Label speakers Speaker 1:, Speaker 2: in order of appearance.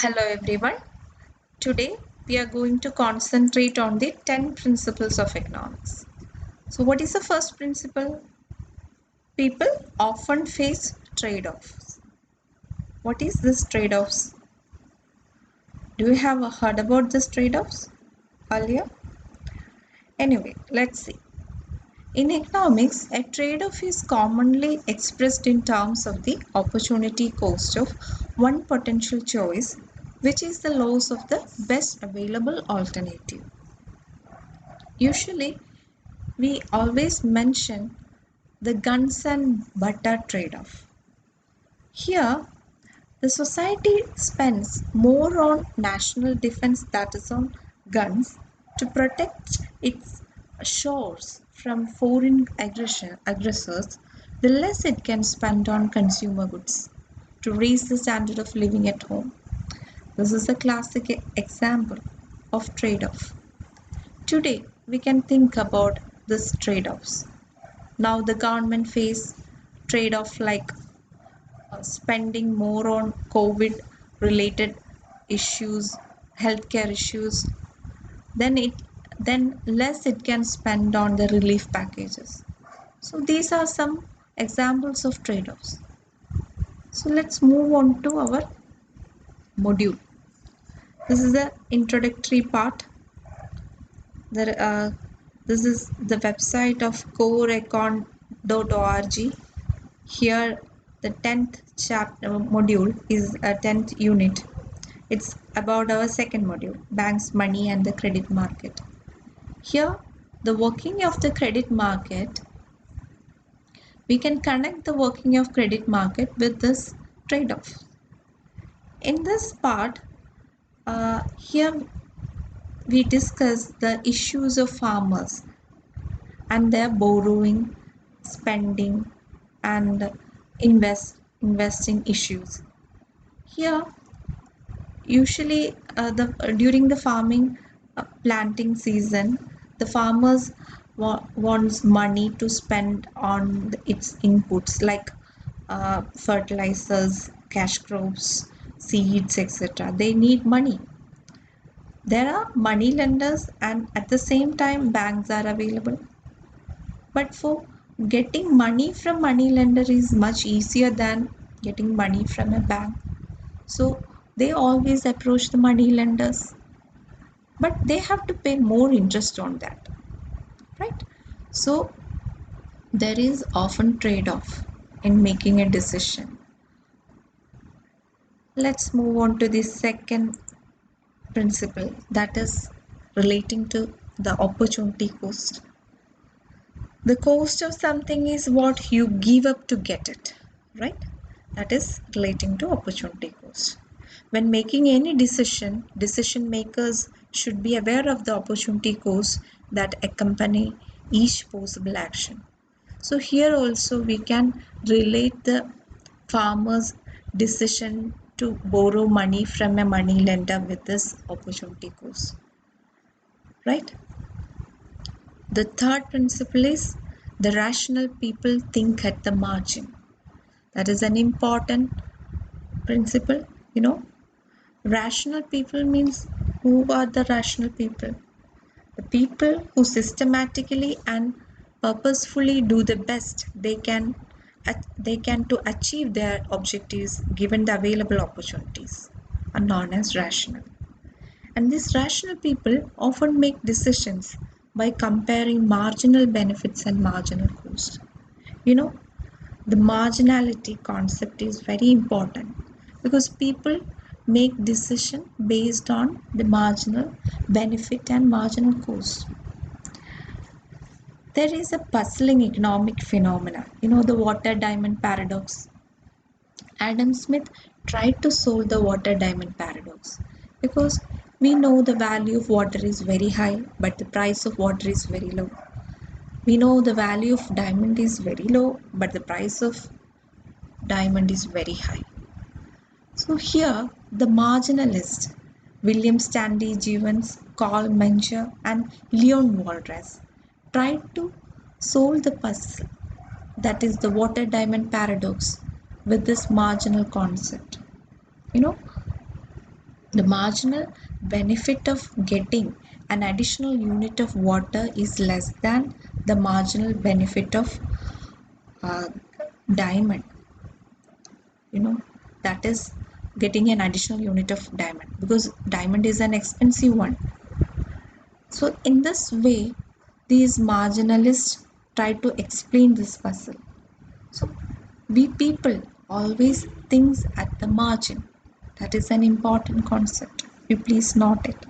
Speaker 1: Hello everyone. Today we are going to concentrate on the 10 principles of economics. So what is the first principle? People often face trade-offs. What is this trade-offs? Do you have heard about this trade-offs earlier? Anyway, let's see. In economics, a trade-off is commonly expressed in terms of the opportunity cost of one potential choice, which is the loss of the best available alternative. Usually, we always mention the guns and butter trade-off. Here, the society spends more on national defense, that is on guns, to protect its shores from foreign aggressors, the less it can spend on consumer goods to raise the standard of living at home. This is a classic example of trade-off. Today, we can think about these trade-offs. Now the government face trade-off like spending more on COVID related issues, healthcare issues, then less it can spend on the relief packages. So these are some examples of trade-offs. So let's move on to our module. This is the introductory part. This is the website of coreecon.org. Here, the 10th chapter module is a 10th unit. It's about our second module, banks, money, and the credit market. Here, the working of the credit market, we can connect the working of credit market with this trade-off. In this part, here we discuss the issues of farmers and their borrowing, spending, and investing issues. Here, usually during the farming planting season, the farmers wants money to spend on its inputs like fertilizers, cash crops, seeds, etc. They need money. There are money lenders and at the same time banks are available. But for getting money from money lender is much easier than getting money from a bank. So they always approach the money lenders, but they have to pay more interest on that, right? So there is often trade-off in making a decision. Let's move on to the second principle, that is relating to the opportunity cost. The cost of something is what you give up to get it, right? That is relating to opportunity cost. When making any decision makers should be aware of the opportunity cost that accompany each possible action. So here also we can relate the farmer's decision to borrow money from a money lender with this opportunity cost, right? The third principle is the rational people think at the margin. That is an important principle, you know. Rational people means, who are the rational people? The people who systematically and purposefully do the best they can to achieve their objectives given the available opportunities are known as rational. And these rational people often make decisions by comparing marginal benefits and marginal cost. You know, the marginality concept is very important because people make decision based on the marginal benefit and marginal cost. There is a puzzling economic phenomena, the water diamond paradox. Adam Smith tried to solve the water diamond paradox because we know the value of water is very high but the price of water is very low. We know the value of diamond is very low but the price of diamond is very high. So here the marginalist William Stanley Jevons, Carl Menger and Leon Walras tried to solve the puzzle, that is the water diamond paradox, with this marginal concept. You know, The marginal benefit of getting an additional unit of water is less than the marginal benefit of uh, diamond. You know, that is getting an additional unit of diamond, because diamond is an expensive one. So in this way, these marginalists try to explain this puzzle. So we people always thinks at the margin. That is an important concept. You please note it.